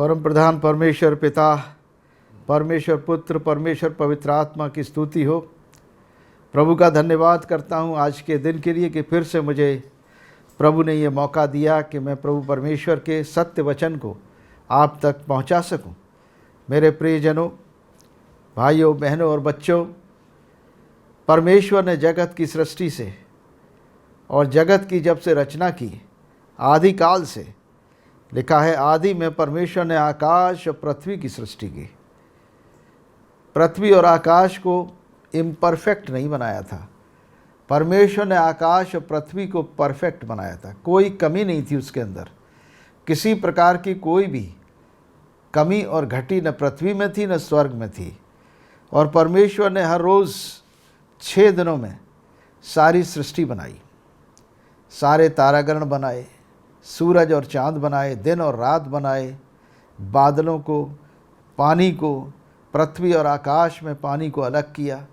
परम प्रधान परमेश्वर पिता, परमेश्वर पुत्र, परमेश्वर पवित्र आत्मा की स्तुति हो। प्रभु का धन्यवाद करता हूँ आज के दिन के लिए कि फिर से मुझे प्रभु ने ये मौका दिया कि मैं प्रभु परमेश्वर के सत्य वचन को आप तक पहुँचा सकूँ। मेरे प्रियजनों, भाइयों, बहनों और बच्चों, परमेश्वर ने जगत की सृष्टि से और जगत की जब से रचना की, आदि काल से लिखा है, आदि में परमेश्वर ने आकाश और पृथ्वी की सृष्टि की। पृथ्वी और आकाश को इम्परफेक्ट नहीं बनाया था, परमेश्वर ने आकाश और पृथ्वी को परफेक्ट बनाया था। कोई कमी नहीं थी उसके अंदर, किसी प्रकार की कोई भी कमी और घटी न पृथ्वी में थी न स्वर्ग में थी। और परमेश्वर ने हर रोज़ 6 दिनों में सारी सृष्टि बनाई, सारे तारागण बनाए, सूरज और चाँद बनाए, दिन और रात बनाए, बादलों को, पानी को, पृथ्वी और आकाश में पानी को अलग किया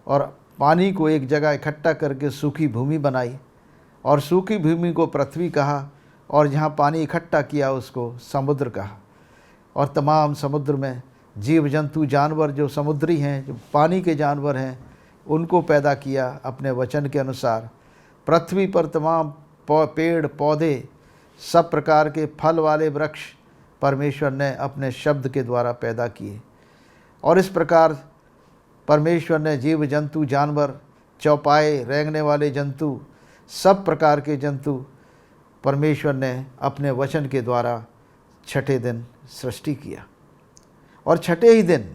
और पानी को एक जगह इकट्ठा करके सूखी भूमि बनाई और सूखी भूमि को पृथ्वी कहा और जहाँ पानी इकट्ठा किया उसको समुद्र कहा। और तमाम समुद्र में जीव जंतु जानवर जो समुद्री हैं, जो पानी के जानवर हैं, उनको पैदा किया अपने वचन के अनुसार। पृथ्वी पर तमाम पेड़ पौधे, सब प्रकार के फल वाले वृक्ष परमेश्वर ने अपने शब्द के द्वारा पैदा किए। और इस प्रकार परमेश्वर ने जीव जंतु जानवर, चौपाए, रेंगने वाले जंतु, सब प्रकार के जंतु परमेश्वर ने अपने वचन के द्वारा 6ठे दिन सृष्टि किया। और 6ठे ही दिन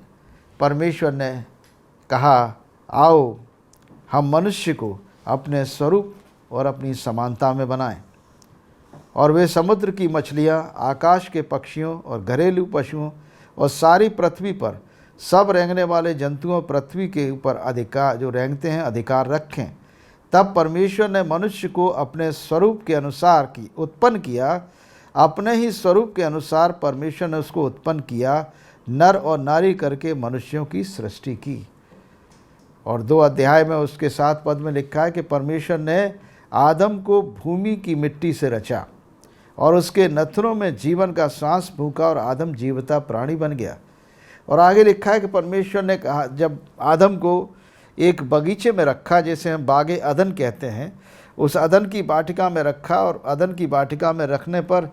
परमेश्वर ने कहा, आओ हम मनुष्य को अपने स्वरूप और अपनी समानता में बनाएं। और वे समुद्र की मछलियाँ, आकाश के पक्षियों और घरेलू पशुओं और सारी पृथ्वी पर सब रेंगने वाले जंतुओं, पृथ्वी के ऊपर अधिकार, जो रेंगते हैं, अधिकार रखें। तब परमेश्वर ने मनुष्य को अपने स्वरूप के अनुसार की उत्पन्न किया, अपने ही स्वरूप के अनुसार परमेश्वर ने उसको उत्पन्न किया, नर और नारी करके मनुष्यों की सृष्टि की। और 2 अध्याय में उसके 7 पद में लिखा है कि परमेश्वर ने आदम को भूमि की मिट्टी से रचा और उसके नथनों में जीवन का सांस फूंका और आदम जीवता प्राणी बन गया। और आगे लिखा है कि परमेश्वर ने कहा, जब आदम को एक बगीचे में रखा, जैसे हम बागे अदन कहते हैं, उस अदन की वाटिका में रखा और अदन की वाटिका में रखने पर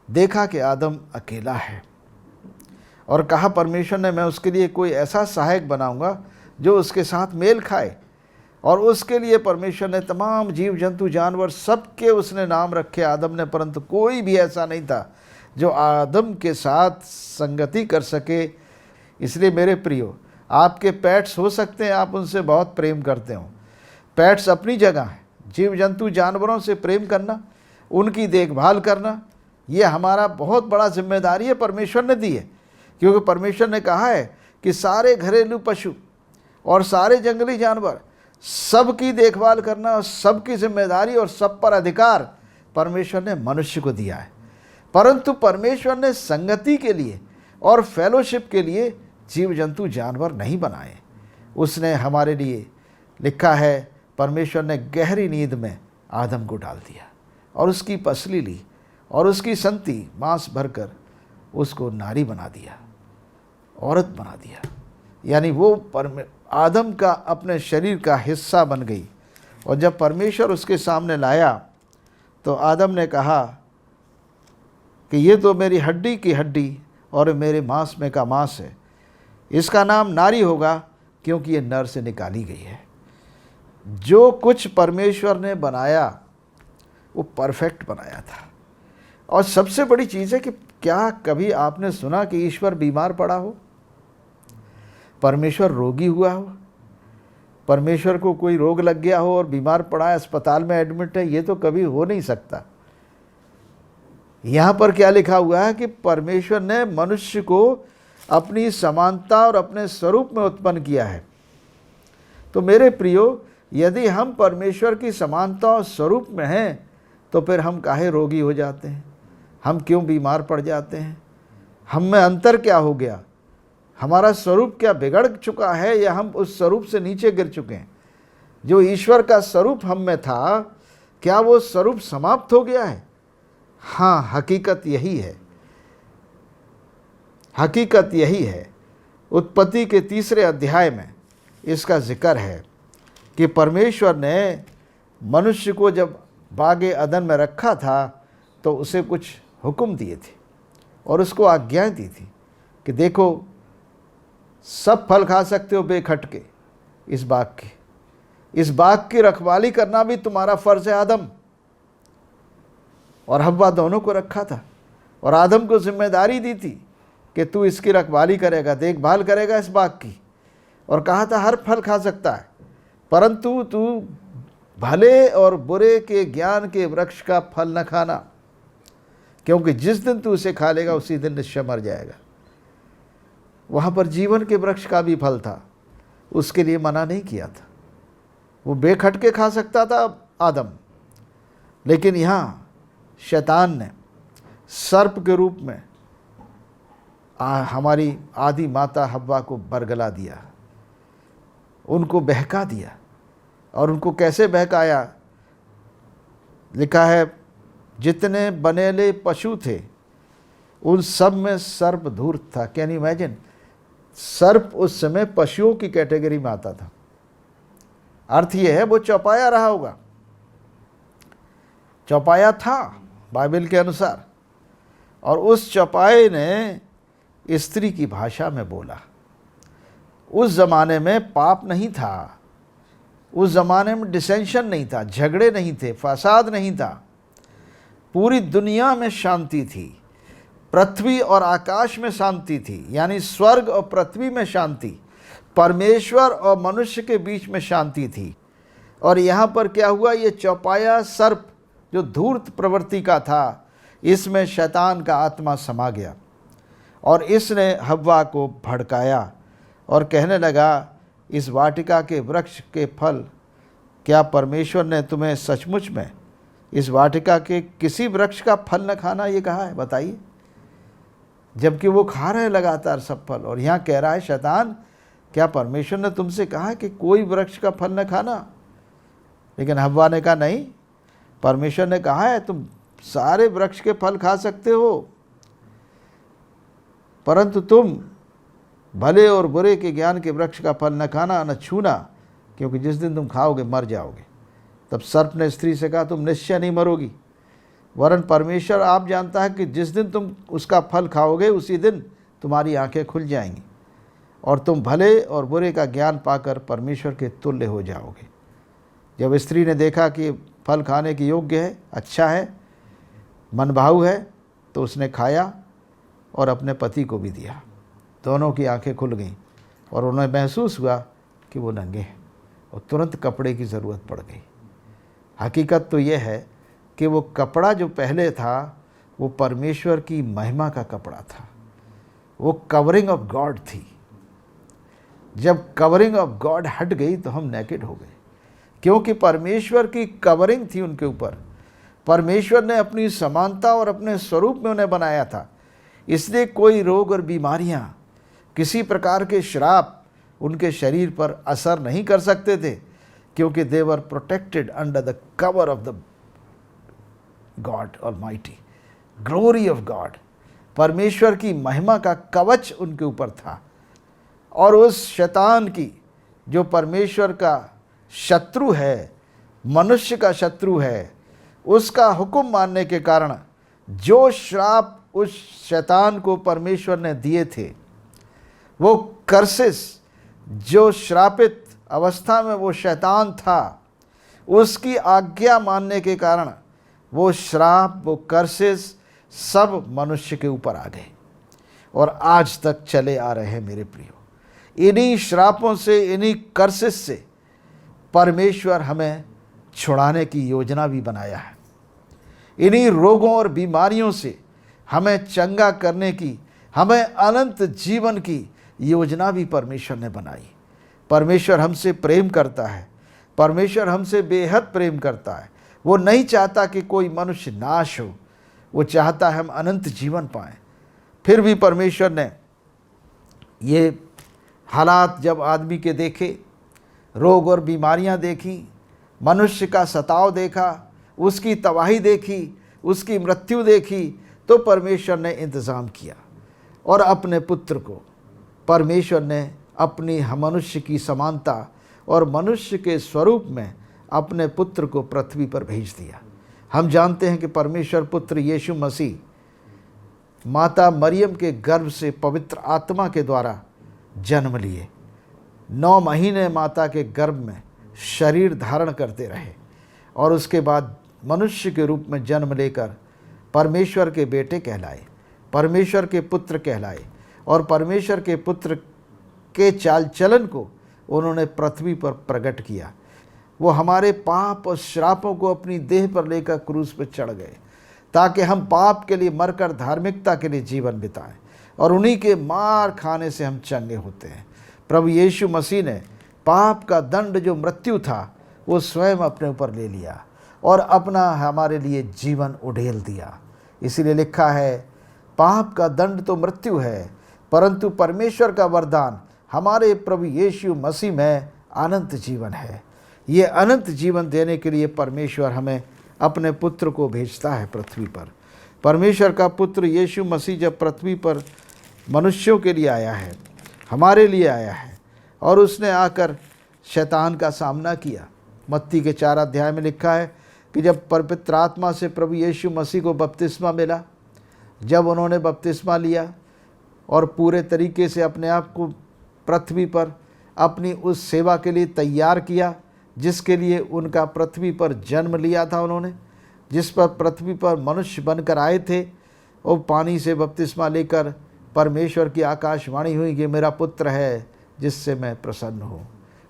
देखा कि आदम अकेला है। और कहा परमेश्वर ने, मैं उसके लिए कोई ऐसा सहायक बनाऊंगा जो उसके साथ मेल खाए। और उसके लिए परमेश्वर ने तमाम जीव जंतु जानवर सबके उसने नाम रखे आदम ने, परंतु कोई भी ऐसा नहीं था जो आदम के साथ संगति कर सके। इसलिए मेरे प्रियो, आपके पेट्स हो सकते हैं, आप उनसे बहुत प्रेम करते हो, पेट्स अपनी जगह है। जीव जंतु जानवरों से प्रेम करना, उनकी देखभाल करना, ये हमारा बहुत बड़ा जिम्मेदारी है, परमेश्वर ने दी है। क्योंकि परमेश्वर ने कहा है कि सारे घरेलू पशु और सारे जंगली जानवर, सबकी देखभाल करना और सबकी जिम्मेदारी और सब पर अधिकार परमेश्वर ने मनुष्य को दिया है। परंतु परमेश्वर ने संगति के लिए और फेलोशिप के लिए जीव जंतु जानवर नहीं बनाए। उसने हमारे लिए, लिखा है, परमेश्वर ने गहरी नींद में आदम को डाल दिया और उसकी पसली ली और उसकी संति मांस भरकर उसको नारी बना दिया, औरत बना दिया। यानी वो आदम का अपने शरीर का हिस्सा बन गई। और जब परमेश्वर उसके सामने लाया तो आदम ने कहा कि ये तो मेरी हड्डी की हड्डी और मेरे मांस में का मांस है, इसका नाम नारी होगा क्योंकि ये नर से निकाली गई है। जो कुछ परमेश्वर ने बनाया वो परफेक्ट बनाया था। और सबसे बड़ी चीज़ है कि क्या कभी आपने सुना कि ईश्वर बीमार पड़ा हो, परमेश्वर रोगी हुआ हो, परमेश्वर को कोई रोग लग गया हो और बीमार पड़ा है, अस्पताल में एडमिट है? ये तो कभी हो नहीं सकता। यहाँ पर क्या लिखा हुआ है कि परमेश्वर ने मनुष्य को अपनी समानता और अपने स्वरूप में उत्पन्न किया है। तो मेरे प्रियो, यदि हम परमेश्वर की समानता और स्वरूप में हैं तो फिर हम काहे रोगी हो जाते हैं? हम क्यों बीमार पड़ जाते हैं? हम में अंतर क्या हो गया? हमारा स्वरूप क्या बिगड़ चुका है या हम उस स्वरूप से नीचे गिर चुके हैं? जो ईश्वर का स्वरूप हम में था, क्या वो स्वरूप समाप्त हो गया है? हाँ, हकीकत यही है। हकीकत यही है। उत्पत्ति के 3 अध्याय में इसका जिक्र है कि परमेश्वर ने मनुष्य को जब बागे अदन में रखा था तो उसे कुछ हुक्म दिए थे और उसको आज्ञाएं दी थी कि देखो, सब फल खा सकते हो बेखटके इस बाग की रखवाली करना भी तुम्हारा फ़र्ज़ है। आदम और हव्वा दोनों को रखा था और आदम को जिम्मेदारी दी थी कि तू इसकी रखवाली करेगा, देखभाल करेगा इस बाग की, और कहा था हर फल खा सकता है, परंतु तू भले और बुरे के ज्ञान के वृक्ष का फल न खाना, क्योंकि जिस दिन तू उसे खा लेगा उसी दिन निश्चय मर जाएगा। वहाँ पर जीवन के वृक्ष का भी फल था, उसके लिए मना नहीं किया था। वो बेखटके खा सकता था आदम, लेकिन यहाँ शैतान ने सर्प के रूप में हमारी आदि माता हव्वा को बरगला दिया, उनको बहका दिया। और उनको कैसे बहकाया? लिखा है, जितने बनेले पशु थे उन सब में सर्प धूर्त था। Can you imagine? सर्प उस समय पशुओं की कैटेगरी में आता था। अर्थ यह है वो चौपाया रहा होगा, चौपाया था बाइबल के अनुसार, और उस चौपाए ने स्त्री की भाषा में बोला। उस ज़माने में पाप नहीं था, उस ज़माने में डिसेंशन नहीं था, झगड़े नहीं थे, फसाद नहीं था, पूरी दुनिया में शांति थी, पृथ्वी और आकाश में शांति थी, यानी स्वर्ग और पृथ्वी में शांति, परमेश्वर और मनुष्य के बीच में शांति थी। और यहाँ पर क्या हुआ? ये चौपाया सर्प जो धूर्त प्रवृत्ति का था, इसमें शैतान का आत्मा समा गया और इसने हव्वा को भड़काया और कहने लगा, इस वाटिका के वृक्ष के फल, क्या परमेश्वर ने तुम्हें सचमुच में इस वाटिका के किसी वृक्ष का फल न खाना ये कहा है? बताइए, जबकि वो खा रहे लगातार सब फल। और यहाँ कह रहा है शैतान, क्या परमेश्वर ने तुमसे कहा कि कोई वृक्ष का फल न खाना? लेकिन हव्वा ने कहा नहीं, परमेश्वर ने कहा है तुम सारे वृक्ष के फल खा सकते हो, परंतु तुम भले और बुरे के ज्ञान के वृक्ष का फल न खाना, न छूना, क्योंकि जिस दिन तुम खाओगे मर जाओगे। तब सर्प ने स्त्री से कहा, तुम निश्चय नहीं मरोगी, वरन परमेश्वर आप जानता है कि जिस दिन तुम उसका फल खाओगे उसी दिन तुम्हारी आंखें खुल जाएंगी और तुम भले और बुरे का ज्ञान पाकर परमेश्वर के तुल्य हो जाओगे। जब स्त्री ने देखा कि फल खाने के योग्य है, अच्छा है, मनभाऊ है, तो उसने खाया और अपने पति को भी दिया। दोनों की आंखें खुल गईं और उन्हें महसूस हुआ कि वो नंगे हैं और तुरंत कपड़े की ज़रूरत पड़ गई। हकीकत तो यह है कि वो कपड़ा जो पहले था वो परमेश्वर की महिमा का कपड़ा था, वो कवरिंग ऑफ गॉड थी। जब कवरिंग ऑफ गॉड हट गई तो हम नेकेड हो गए, क्योंकि परमेश्वर की कवरिंग थी उनके ऊपर। परमेश्वर ने अपनी समानता और अपने स्वरूप में उन्हें बनाया था, इसलिए कोई रोग और बीमारियां, किसी प्रकार के श्राप उनके शरीर पर असर नहीं कर सकते थे, क्योंकि they were protected under the cover of the God Almighty, glory of God. परमेश्वर की महिमा का कवच उनके ऊपर था। और उस शैतान की, जो परमेश्वर का शत्रु है, मनुष्य का शत्रु है, उसका हुक्म मानने के कारण जो श्राप उस शैतान को परमेश्वर ने दिए थे, वो कर्सेस, जो श्रापित अवस्था में वो शैतान था, उसकी आज्ञा मानने के कारण वो श्राप, वो कर्सेस सब मनुष्य के ऊपर आ गए और आज तक चले आ रहे हैं। मेरे प्रियो, इन्हीं श्रापों से, इन्हीं कर्सेस से परमेश्वर हमें छुड़ाने की योजना भी बनाया है। इन्हीं रोगों और बीमारियों से हमें चंगा करने की, हमें अनंत जीवन की योजना भी परमेश्वर ने बनाई। परमेश्वर हमसे प्रेम करता है, परमेश्वर हमसे बेहद प्रेम करता है। वो नहीं चाहता कि कोई मनुष्य नाश हो, वो चाहता है हम अनंत जीवन पाएं। फिर भी परमेश्वर ने ये हालात जब आदमी के देखे, रोग और बीमारियां देखी, मनुष्य का सताव देखा, उसकी तबाही देखी, उसकी मृत्यु देखी, तो परमेश्वर ने इंतज़ाम किया और अपने पुत्र को परमेश्वर ने अपनी मनुष्य की समानता और मनुष्य के स्वरूप में अपने पुत्र को पृथ्वी पर भेज दिया। हम जानते हैं कि परमेश्वर पुत्र यीशु मसीह माता मरियम के गर्भ से पवित्र आत्मा के द्वारा जन्म लिए, 9 महीने माता के गर्भ में शरीर धारण करते रहे और उसके बाद मनुष्य के रूप में जन्म लेकर परमेश्वर के बेटे कहलाए, परमेश्वर के पुत्र कहलाए और परमेश्वर के पुत्र के चाल चलन को उन्होंने पृथ्वी पर प्रकट किया। वो हमारे पाप और श्रापों को अपनी देह पर लेकर क्रूस पर चढ़ गए ताकि हम पाप के लिए मरकर धार्मिकता के लिए जीवन बिताएं और उन्हीं के मार खाने से हम चंगे होते हैं। प्रभु यीशु मसीह ने पाप का दंड जो मृत्यु था वो स्वयं अपने ऊपर ले लिया और अपना हमारे लिए जीवन उड़ेल दिया। इसीलिए लिखा है, पाप का दंड तो मृत्यु है, परंतु परमेश्वर का वरदान हमारे प्रभु यीशु मसीह में अनंत जीवन है। ये अनंत जीवन देने के लिए परमेश्वर हमें अपने पुत्र को भेजता है पृथ्वी पर। परमेश्वर का पुत्र यीशु मसीह जब पृथ्वी पर मनुष्यों के लिए आया है, हमारे लिए आया है और उसने आकर शैतान का सामना किया। मत्ती के 4 अध्याय में लिखा है कि जब पवित्र आत्मा से प्रभु यीशु मसीह को बपतिस्मा मिला, जब उन्होंने बपतिस्मा लिया और पूरे तरीके से अपने आप को पृथ्वी पर अपनी उस सेवा के लिए तैयार किया जिसके लिए उनका पृथ्वी पर जन्म लिया था उन्होंने, जिस पर पृथ्वी पर मनुष्य बनकर आए थे, और पानी से बपतिस्मा लेकर परमेश्वर की आकाशवाणी हुई कि मेरा पुत्र है जिससे मैं प्रसन्न हूँ,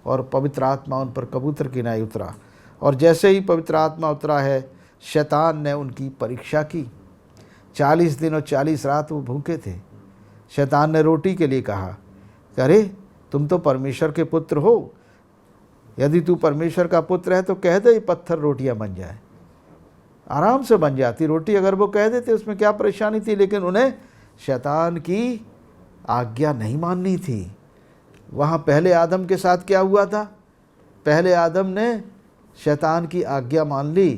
और पवित्र आत्मा उन पर कबूतर की नाई उतरा। और जैसे ही पवित्र आत्मा उतरा है, शैतान ने उनकी परीक्षा की। 40 दिन और 40 रात वो भूखे थे। शैतान ने रोटी के लिए कहा, अरे तुम तो परमेश्वर के पुत्र हो, यदि तू परमेश्वर का पुत्र है तो कह दे पत्थर रोटियां बन जाए। आराम से बन जाती रोटी अगर वो कह देते, उसमें क्या परेशानी थी। लेकिन उन्हें शैतान की आज्ञा नहीं माननी थी। वहाँ पहले आदम के साथ क्या हुआ था? पहले आदम ने शैतान की आज्ञा मान ली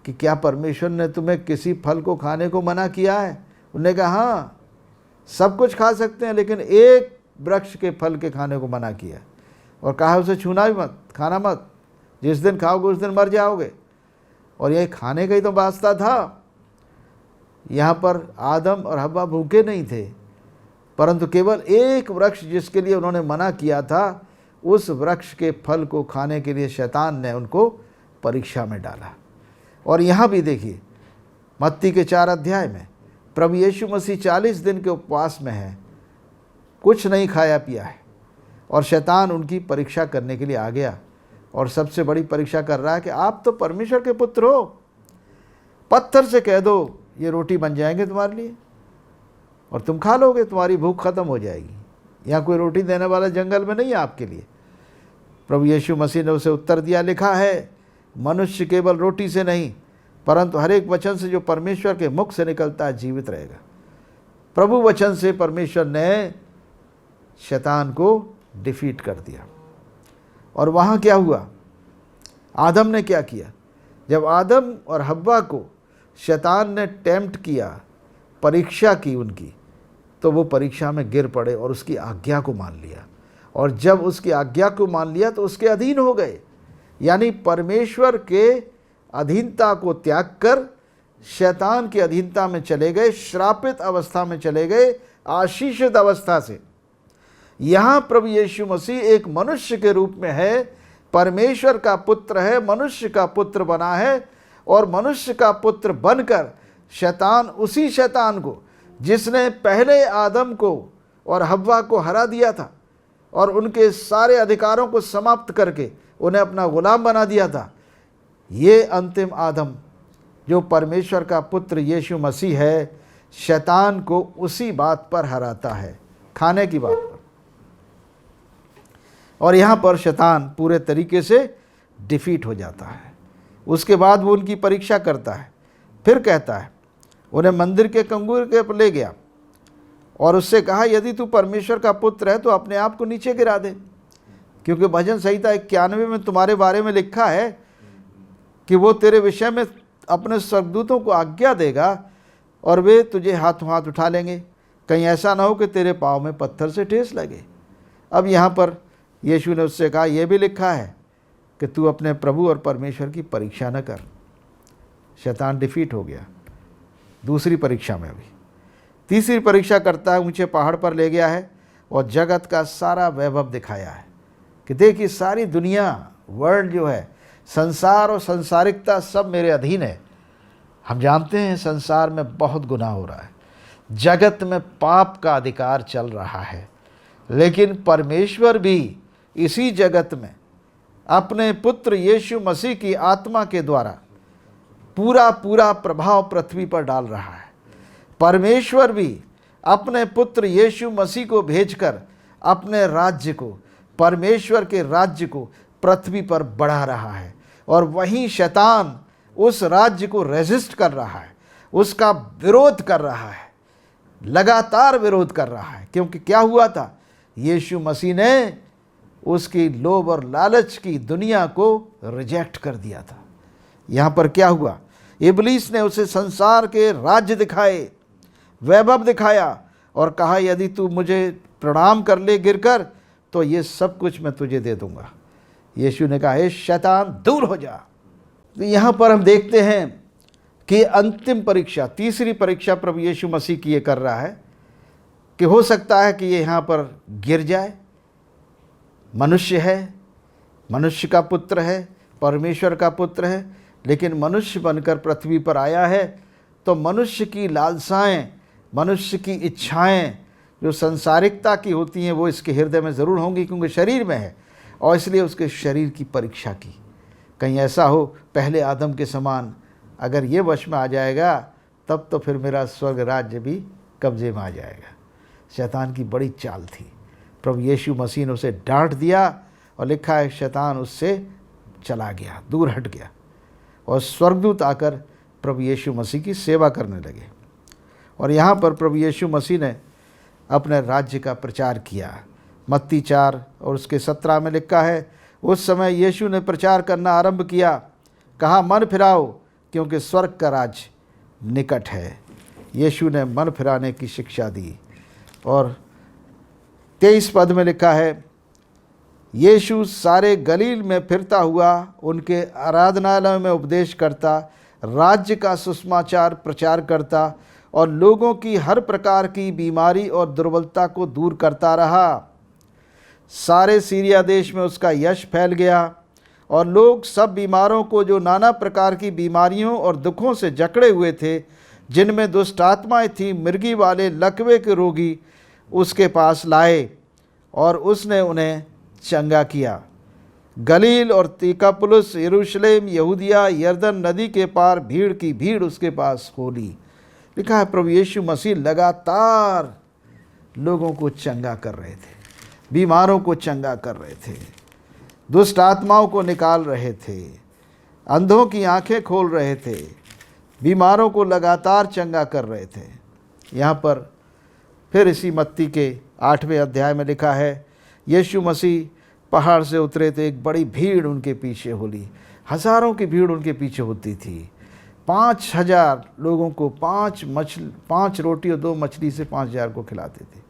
कि क्या परमेश्वर ने तुम्हें किसी फल को खाने को मना किया है? उन्होंने कहा हाँ, सब कुछ खा सकते हैं लेकिन एक वृक्ष के फल के खाने को मना किया और कहा उसे छूना भी मत, खाना मत, जिस दिन खाओगे उस दिन मर जाओगे। और ये खाने का ही तो वास्ता था। यहाँ पर आदम और हव्वा भूखे नहीं थे, परंतु केवल एक वृक्ष जिसके लिए उन्होंने मना किया था, उस वृक्ष के फल को खाने के लिए शैतान ने उनको परीक्षा में डाला। और यहाँ भी देखिए, मत्ती के 4 अध्याय में प्रभु यीशु मसीह 40 दिन के उपवास में है, कुछ नहीं खाया पिया है, और शैतान उनकी परीक्षा करने के लिए आ गया और सबसे बड़ी परीक्षा कर रहा है कि आप तो परमेश्वर के पुत्र हो, पत्थर से कह दो ये रोटी बन जाएंगे तुम्हारे लिए और तुम खा लोगे, तुम्हारी भूख खत्म हो जाएगी। यहाँ कोई रोटी देने वाला जंगल में नहीं है आपके लिए। प्रभु यीशु मसीह ने उसे उत्तर दिया, लिखा है मनुष्य केवल रोटी से नहीं परंतु हर एक वचन से जो परमेश्वर के मुख से निकलता है जीवित रहेगा। प्रभु वचन से परमेश्वर ने शैतान को डिफीट कर दिया। और वहाँ क्या हुआ? आदम ने क्या किया? जब आदम और हव्वा को शैतान ने टेम्प्ट किया, परीक्षा की उनकी, तो वो परीक्षा में गिर पड़े और उसकी आज्ञा को मान लिया। और जब उसकी आज्ञा को मान लिया तो उसके अधीन हो गए, यानी परमेश्वर के अधीनता को त्याग कर शैतान की अधीनता में चले गए, श्रापित अवस्था में चले गए, आशीषित अवस्था से। यहाँ प्रभु यीशु मसीह एक मनुष्य के रूप में है, परमेश्वर का पुत्र है, मनुष्य का पुत्र बना है, और मनुष्य का पुत्र बनकर शैतान, उसी शैतान को जिसने पहले आदम को और हव्वा को हरा दिया था और उनके सारे अधिकारों को समाप्त करके उन्हें अपना गुलाम बना दिया था, ये अंतिम आदम जो परमेश्वर का पुत्र यीशु मसीह है, शैतान को उसी बात पर हराता है, खाने की बात पर। और यहाँ पर शैतान पूरे तरीके से डिफीट हो जाता है। उसके बाद वो उनकी परीक्षा करता है, फिर कहता है, उन्हें मंदिर के कंगूर के पर ले गया और उससे कहा, यदि तू परमेश्वर का पुत्र है तो अपने आप को नीचे गिरा दे, क्योंकि भजन संहिता 91 में तुम्हारे बारे में लिखा है कि वो तेरे विषय में अपने स्वर्गदूतों को आज्ञा देगा और वे तुझे हाथों हाथ उठा लेंगे कहीं ऐसा ना हो कि तेरे पाँव में पत्थर से ठेस लगे। अब यहाँ पर यीशु ने उससे कहा, यह भी लिखा है कि तू अपने प्रभु और परमेश्वर की परीक्षा न कर। शैतान डिफीट हो गया दूसरी परीक्षा में भी। तीसरी परीक्षा करता है, ऊंचे पहाड़ पर ले गया है और जगत का सारा वैभव दिखाया है कि देखिए सारी दुनिया, वर्ल्ड जो है, संसार और संसारिकता सब मेरे अधीन है। हम जानते हैं संसार में बहुत गुनाह हो रहा है, जगत में पाप का अधिकार चल रहा है, लेकिन परमेश्वर भी इसी जगत में अपने पुत्र यीशु मसीह की आत्मा के द्वारा पूरा पूरा प्रभाव पृथ्वी पर डाल रहा है। परमेश्वर भी अपने पुत्र यीशु मसीह को भेजकर अपने राज्य को, परमेश्वर के राज्य को पृथ्वी पर बढ़ा रहा है। और वहीं शैतान उस राज्य को रेजिस्ट कर रहा है, उसका विरोध कर रहा है, लगातार विरोध कर रहा है। क्योंकि क्या हुआ था, यीशु मसीह ने उसकी लोभ और लालच की दुनिया को रिजेक्ट कर दिया था। यहाँ पर क्या हुआ, इब्लीस ने उसे संसार के राज्य दिखाए, वैभव दिखाया और कहा यदि तू मुझे प्रणाम कर ले गिरकर तो ये सब कुछ मैं तुझे दे दूंगा। यीशु ने कहा, हे शैतान दूर हो जा। तो यहाँ पर हम देखते हैं कि अंतिम परीक्षा, तीसरी परीक्षा प्रभु यीशु मसीह की ये कर रहा है कि हो सकता है कि ये यहाँ पर गिर जाए। मनुष्य है, मनुष्य का पुत्र है, परमेश्वर का पुत्र है, लेकिन मनुष्य बनकर पृथ्वी पर आया है तो मनुष्य की लालसाएं, मनुष्य की इच्छाएं जो संसारिकता की होती हैं वो इसके हृदय में ज़रूर होंगी, क्योंकि शरीर में है, और इसलिए उसके शरीर की परीक्षा की। कहीं ऐसा हो पहले आदम के समान अगर ये वश में आ जाएगा तब तो फिर मेरा स्वर्ग राज्य भी कब्जे में आ जाएगा। शैतान की बड़ी चाल थी। प्रभु यीशु मसीह ने उसे डांट दिया और लिखा है शैतान उससे चला गया, दूर हट गया, और स्वर्गदूत आकर प्रभु यीशु मसीह की सेवा करने लगे। और यहाँ पर प्रभु यीशु मसीह ने अपने राज्य का प्रचार किया। मत्ती 4 और उसके 17 में लिखा है, उस समय यीशु ने प्रचार करना आरंभ किया, कहा मन फिराओ क्योंकि स्वर्ग का राज्य निकट है। यीशु ने मन फिराने की शिक्षा दी। और 23 पद में लिखा है, यीशु सारे गलील में फिरता हुआ उनके आराधनालय में उपदेश करता, राज्य का सुसमाचार प्रचार करता और लोगों की हर प्रकार की बीमारी और दुर्बलता को दूर करता रहा। सारे सीरिया देश में उसका यश फैल गया और लोग सब बीमारों को जो नाना प्रकार की बीमारियों और दुखों से जकड़े हुए थे, जिनमें दुष्ट आत्माएं थीं, मृगी वाले, लकवे के रोगी उसके पास लाए और उसने उन्हें चंगा किया। गलील और तीकापुलुस, यरूशलेम, यहूदिया, यरदन नदी के पार भीड़ की भीड़ उसके पास खोली। लिखा है प्रभु यीशु मसीह लगातार लोगों को चंगा कर रहे थे, बीमारों को चंगा कर रहे थे, दुष्ट आत्माओं को निकाल रहे थे, अंधों की आंखें खोल रहे थे, बीमारों को लगातार चंगा कर रहे थे। यहाँ पर फिर इसी मत्ती के 8वें अध्याय में लिखा है, यीशु मसीह पहाड़ से उतरे थे, एक बड़ी भीड़ उनके पीछे होली, हज़ारों की भीड़ उनके पीछे होती थी। 5000 लोगों को 5 रोटी और 2 मछली से 5000 को खिलाते थे।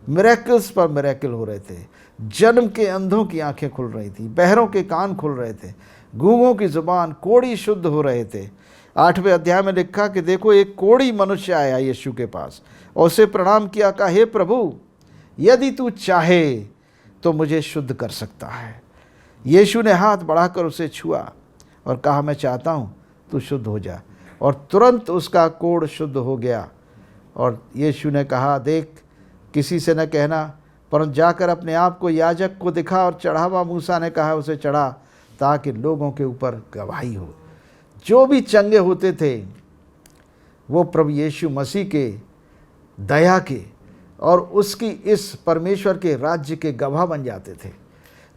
मिरेकल्स पर मिरेकल हो रहे थे। जन्म के अंधों की आंखें खुल रही थी, बहरों के कान खुल रहे थे, गूंगों की जुबान, कोढ़ी शुद्ध हो रहे थे। 8वें अध्याय में लिखा कि देखो एक कोढ़ी मनुष्य आया यीशु के पास और उसे प्रणाम किया, कहा हे प्रभु यदि तू चाहे तो मुझे शुद्ध कर सकता है। यीशु ने हाथ बढ़ाकर उसे छुआ और कहा मैं चाहता हूँ तू शुद्ध हो जा, और तुरंत उसका कोढ़ शुद्ध हो गया। और यीशु ने कहा देख किसी से न कहना, परंतु जाकर अपने आप को याजक को दिखा और चढ़ावा मूसा ने कहा उसे चढ़ा, ताकि लोगों के ऊपर गवाही हो। जो भी चंगे होते थे वो प्रभु यीशु मसीह के दया के और उसकी इस परमेश्वर के राज्य के गवाह बन जाते थे,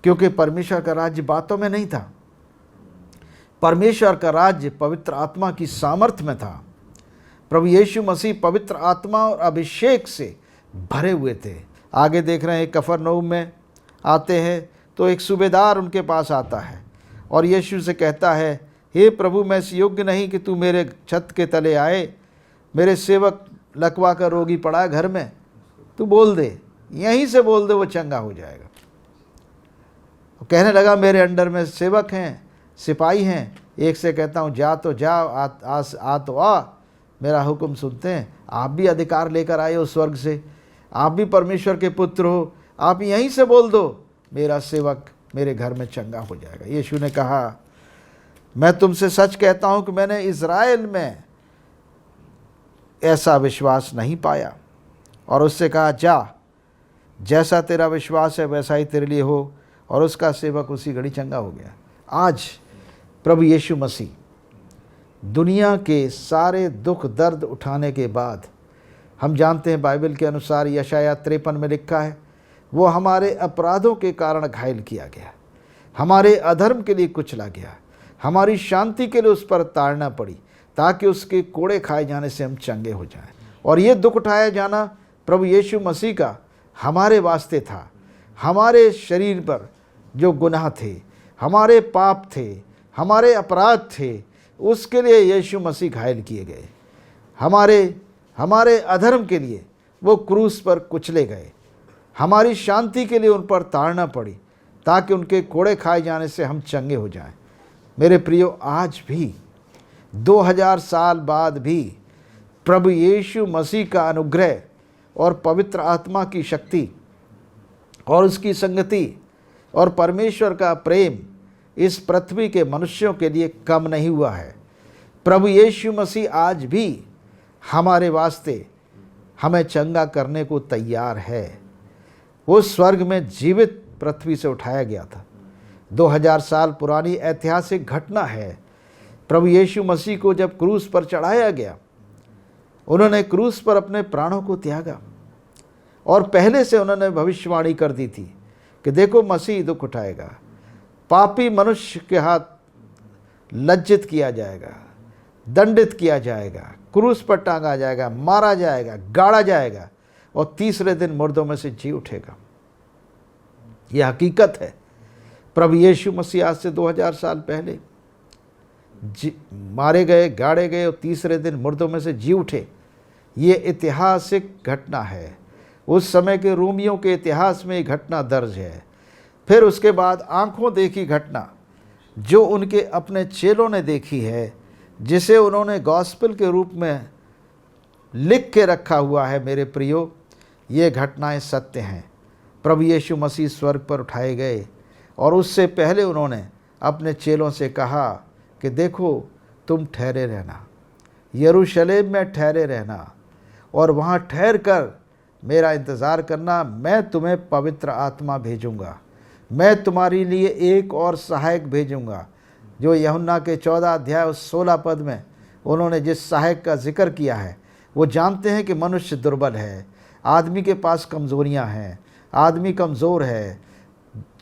क्योंकि परमेश्वर का राज्य बातों में नहीं था, परमेश्वर का राज्य पवित्र आत्मा की सामर्थ्य में था। प्रभु यीशु मसीह पवित्र आत्मा और अभिषेक से भरे हुए थे। आगे देख रहे हैं कफरनहूम में आते हैं तो एक सूबेदार उनके पास आता है और यीशु से कहता है हे प्रभु मैं इस योग्य नहीं कि तू मेरे छत के तले आए, मेरे सेवक लकवा का रोगी पड़ा है घर में, तू बोल दे, यहीं से बोल दे, वो चंगा हो जाएगा। कहने लगा मेरे अंडर में सेवक हैं, सिपाही हैं, एक से कहता हूँ जा तो जा, आ तो आ, मेरा हुक्म सुनते हैं। आप भी अधिकार लेकर आए हो स्वर्ग से, आप भी परमेश्वर के पुत्र हो, आप यहीं से बोल दो, मेरा सेवक मेरे घर में चंगा हो जाएगा। यीशु ने कहा मैं तुमसे सच कहता हूँ कि मैंने इज़राइल में ऐसा विश्वास नहीं पाया। और उससे कहा जा, जैसा तेरा विश्वास है वैसा ही तेरे लिए हो। और उसका सेवक उसी घड़ी चंगा हो गया। आज प्रभु यीशु मसीह दुनिया के सारे दुख दर्द उठाने के बाद, हम जानते हैं बाइबल के अनुसार यशाया 53 में लिखा है, वो हमारे अपराधों के कारण घायल किया गया, हमारे अधर्म के लिए कुचला गया, हमारी शांति के लिए उस पर ताड़ना पड़ी, ताकि उसके कोड़े खाए जाने से हम चंगे हो जाएं। और ये दुख उठाया जाना प्रभु यीशु मसीह का हमारे वास्ते था। हमारे शरीर पर जो गुनाह थे, हमारे पाप थे, हमारे अपराध थे, उसके लिए यीशु मसीह घायल किए गए। हमारे अधर्म के लिए वो क्रूस पर कुचले गए, हमारी शांति के लिए उन पर ताड़ना पड़ी, ताकि उनके कोड़े खाए जाने से हम चंगे हो जाएं। मेरे प्रियो, आज भी 2000 साल बाद भी प्रभु यीशु मसीह का अनुग्रह और पवित्र आत्मा की शक्ति और उसकी संगति और परमेश्वर का प्रेम इस पृथ्वी के मनुष्यों के लिए कम नहीं हुआ है। प्रभु यीशु मसीह आज भी हमारे वास्ते हमें चंगा करने को तैयार है। वो स्वर्ग में जीवित पृथ्वी से उठाया गया था। 2000 साल पुरानी ऐतिहासिक घटना है। प्रभु यीशु मसीह को जब क्रूस पर चढ़ाया गया, उन्होंने क्रूस पर अपने प्राणों को त्यागा। और पहले से उन्होंने भविष्यवाणी कर दी थी कि देखो मसीह दुख उठाएगा, पापी मनुष्य के हाथ लज्जित किया जाएगा, दंडित किया जाएगा, क्रूस पर टांगा जाएगा, मारा जाएगा, गाड़ा जाएगा और तीसरे दिन मुर्दों में से जी उठेगा। यह हकीकत है। प्रभु यीशु मसीह आज से 2000 साल पहले मारे गए, गाड़े गए और तीसरे दिन मुर्दों में से जी उठे। ये ऐतिहासिक घटना है। उस समय के रोमियों के इतिहास में ये घटना दर्ज है। फिर उसके बाद आंखों देखी घटना जो उनके अपने चेलों ने देखी है, जिसे उन्होंने गॉस्पेल के रूप में लिख के रखा हुआ है। मेरे प्रियो, ये घटनाएं सत्य हैं। प्रभु यीशु मसीह स्वर्ग पर उठाए गए और उससे पहले उन्होंने अपने चेलों से कहा कि देखो तुम ठहरे रहना, यरूशलेम में ठहरे रहना और वहाँ ठहर कर मेरा इंतज़ार करना। मैं तुम्हें पवित्र आत्मा भेजूँगा, मैं तुम्हारे लिए एक और सहायक भेजूँगा। जो यूहन्ना के 14 अध्याय और 16 पद में उन्होंने जिस सहायक का जिक्र किया है, वो जानते हैं कि मनुष्य दुर्बल है, आदमी के पास कमज़ोरियाँ हैं, आदमी कमज़ोर है,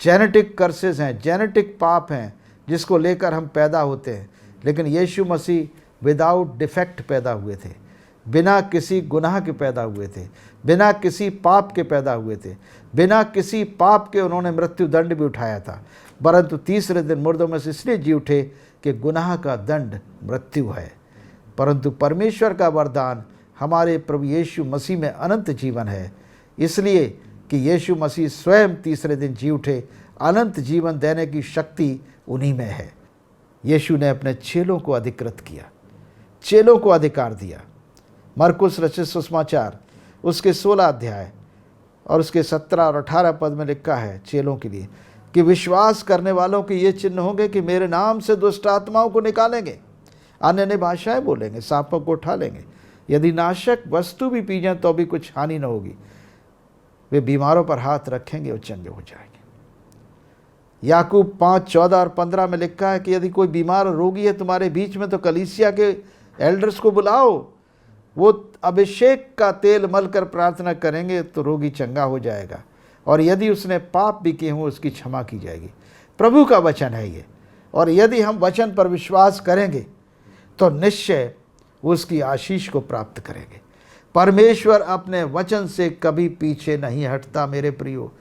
जेनेटिक कर्सेस हैं, जेनेटिक पाप हैं जिसको लेकर हम पैदा होते हैं। लेकिन यीशु मसीह विदाउट डिफेक्ट पैदा हुए थे, बिना किसी गुनाह के पैदा हुए थे, बिना किसी पाप के पैदा हुए थे, बिना किसी पाप के उन्होंने मृत्यु दंड भी उठाया था, परंतु तीसरे दिन मुर्दों में से इसलिए जी उठे कि गुनाह का दंड मृत्यु है। परंतु परमेश्वर का वरदान हमारे प्रभु यीशु मसीह में अनंत जीवन है, इसलिए कि यीशु मसीह स्वयं तीसरे दिन जी उठे। अनंत जीवन देने की शक्ति उन्हीं में है। यीशु ने अपने चेलों को अधिकृत किया, चेलों को अधिकार दिया। मरकुस रचित सुसमाचार उसके 16 अध्याय और उसके 17 और 18 पद में लिखा है चेलों के लिए कि विश्वास करने वालों के ये चिन्ह होंगे कि मेरे नाम से दुष्ट आत्माओं को निकालेंगे, अन्य भाषाएं बोलेंगे, सांपों को उठा लेंगे, यदि नाशक वस्तु भी पी जाए तो भी कुछ हानि न होगी, वे बीमारों पर हाथ रखेंगे और चंगे हो जाएंगे। याकूब 5, 14 और 15 में लिखा है कि यदि कोई बीमार रोगी है तुम्हारे बीच में तो कलीसिया के एल्डर्स को बुलाओ, वो अभिषेक का तेल मलकर प्रार्थना करेंगे तो रोगी चंगा हो जाएगा, और यदि उसने पाप भी किए हों उसकी क्षमा की जाएगी। प्रभु का वचन है ये, और यदि हम वचन पर विश्वास करेंगे तो निश्चय उसकी आशीष को प्राप्त करेंगे। परमेश्वर अपने वचन से कभी पीछे नहीं हटता। मेरे प्रियो,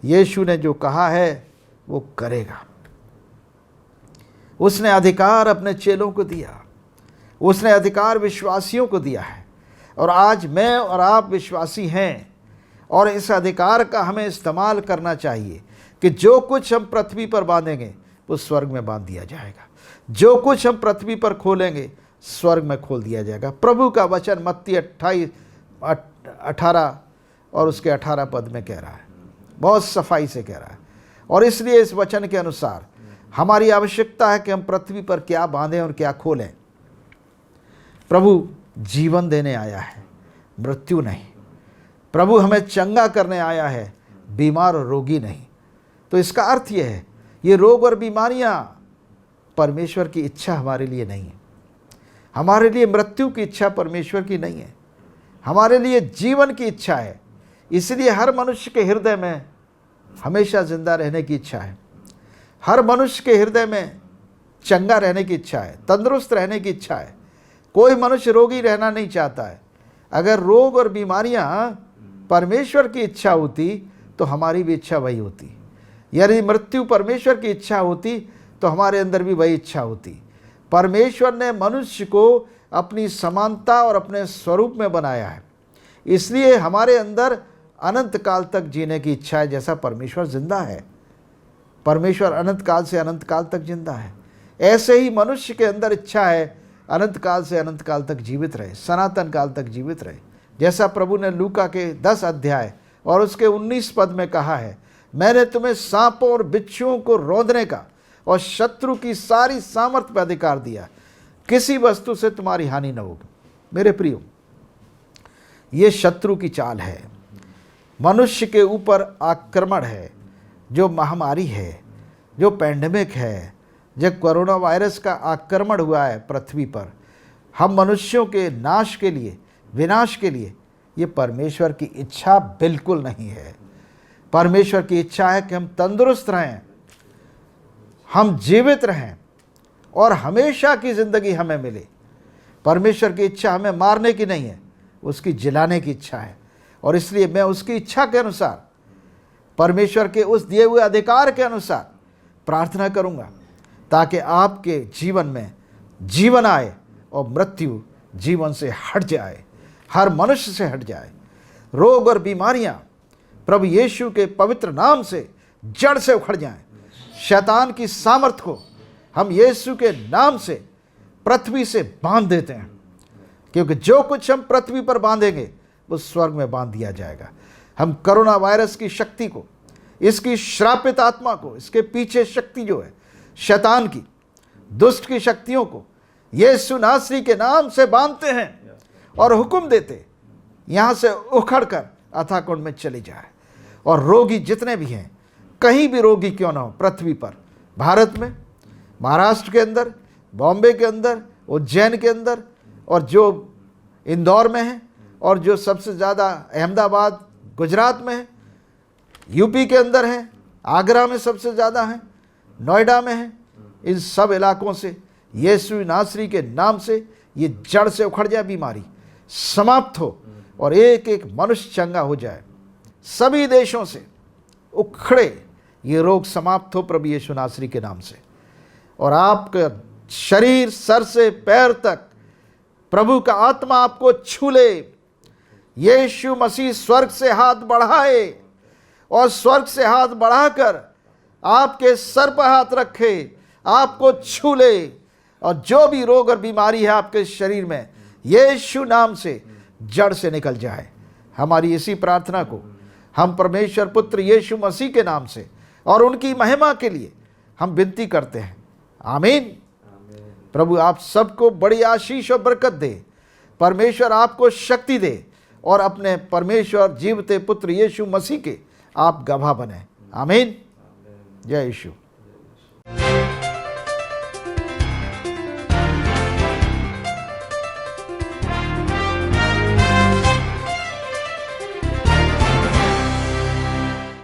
यीशु ने जो कहा है वो करेगा। उसने अधिकार अपने चेलों को दिया, उसने अधिकार विश्वासियों को दिया है। और आज मैं और आप विश्वासी हैं और इस अधिकार का हमें इस्तेमाल करना चाहिए कि जो कुछ हम पृथ्वी पर बांधेंगे वो स्वर्ग में बांध दिया जाएगा, जो कुछ हम पृथ्वी पर खोलेंगे स्वर्ग में खोल दिया जाएगा। प्रभु का वचन मत्ती 28:18 और उसके 18 पद में कह रहा है, बहुत सफाई से कह रहा है। और इसलिए इस वचन के अनुसार हमारी आवश्यकता है कि हम पृथ्वी पर क्या बांधें और क्या खोलें। प्रभु जीवन देने आया है, मृत्यु नहीं। प्रभु हमें चंगा करने आया है, बीमार और रोगी नहीं। तो इसका अर्थ यह है, ये रोग और बीमारियां परमेश्वर की इच्छा हमारे लिए नहीं है। हमारे लिए मृत्यु की इच्छा परमेश्वर की नहीं है, हमारे लिए जीवन की इच्छा है। इसलिए हर मनुष्य के हृदय में हमेशा जिंदा रहने की इच्छा है। हर मनुष्य के हृदय में चंगा रहने की इच्छा है, तंदुरुस्त रहने की इच्छा है। कोई मनुष्य रोगी रहना नहीं चाहता है। अगर रोग और बीमारियां परमेश्वर की इच्छा होती तो हमारी भी इच्छा वही होती। यदि मृत्यु परमेश्वर की इच्छा होती तो हमारे अंदर भी वही इच्छा होती। परमेश्वर ने मनुष्य को अपनी समानता और अपने स्वरूप में बनाया है, इसलिए हमारे अंदर अनंत काल तक जीने की इच्छा है। जैसा परमेश्वर जिंदा है, परमेश्वर अनंत काल से अनंत काल तक जिंदा है, ऐसे ही मनुष्य के अंदर इच्छा है अनंत काल से अनंत काल तक जीवित रहे, सनातन काल तक जीवित रहे। जैसा प्रभु ने लूका के 10 अध्याय और उसके 19 पद में कहा है, मैंने तुम्हें सांपों और बिच्छुओं को रौंदने का और शत्रु की सारी सामर्थ्य पर अधिकार दिया, किसी वस्तु से तुम्हारी हानि न होगी। मेरे प्रियो, ये शत्रु की चाल है, मनुष्य के ऊपर आक्रमण है। जो महामारी है, जो पैंडेमिक है, जब कोरोना वायरस का आक्रमण हुआ है पृथ्वी पर, हम मनुष्यों के नाश के लिए, विनाश के लिए, ये परमेश्वर की इच्छा बिल्कुल नहीं है। परमेश्वर की इच्छा है कि हम तंदुरुस्त रहें, हम जीवित रहें और हमेशा की ज़िंदगी हमें मिले। परमेश्वर की इच्छा हमें मारने की नहीं है, उसकी जिलाने की इच्छा है। और इसलिए मैं उसकी इच्छा के अनुसार, परमेश्वर के उस दिए हुए अधिकार के अनुसार प्रार्थना करूंगा, ताकि आपके जीवन में जीवन आए और मृत्यु जीवन से हट जाए, हर मनुष्य से हट जाए। रोग और बीमारियां प्रभु यीशु के पवित्र नाम से जड़ से उखड़ जाएं। शैतान की सामर्थ्य को हम यीशु के नाम से पृथ्वी से बांध देते हैं, क्योंकि जो कुछ हम पृथ्वी पर बांधेंगे वो स्वर्ग में बांध दिया जाएगा। हम कोरोना वायरस की शक्ति को, इसकी श्रापित आत्मा को, इसके पीछे शक्ति जो है शैतान की, दुष्ट की शक्तियों को यीशु नासरी के नाम से बांधते हैं और हुक्म देते यहाँ से उखड़कर अथाह कुंड में चले जाए। और रोगी जितने भी हैं, कहीं भी रोगी क्यों ना हो पृथ्वी पर, भारत में, महाराष्ट्र के अंदर, बॉम्बे के अंदर, उज्जैन के अंदर, और जो इंदौर में है, और जो सबसे ज़्यादा अहमदाबाद गुजरात में है, यूपी के अंदर है, आगरा में सबसे ज़्यादा है, नोएडा में है, इन सब इलाकों से यीशु नासरी के नाम से ये जड़ से उखड़ जाए, बीमारी समाप्त हो और एक एक मनुष्य चंगा हो जाए। सभी देशों से उखड़े ये रोग समाप्त हो प्रभु यीशु नासरी के नाम से। और आपका शरीर सर से पैर तक प्रभु का आत्मा आपको छू ले। यीशु मसीह स्वर्ग से हाथ बढ़ाए और स्वर्ग से हाथ बढ़ाकर आपके सर पर हाथ रखे, आपको छू ले, और जो भी रोग और बीमारी है आपके शरीर में, यीशु नाम से जड़ से निकल जाए। हमारी इसी प्रार्थना को हम परमेश्वर पुत्र यीशु मसीह के नाम से और उनकी महिमा के लिए हम विनती करते हैं। आमीन। प्रभु आप सबको बड़ी आशीष और बरकत दे। परमेश्वर आपको शक्ति दे और अपने परमेश्वर जीवते पुत्र यीशु मसीह के आप गवाह बने। आमीन। जय यीशु।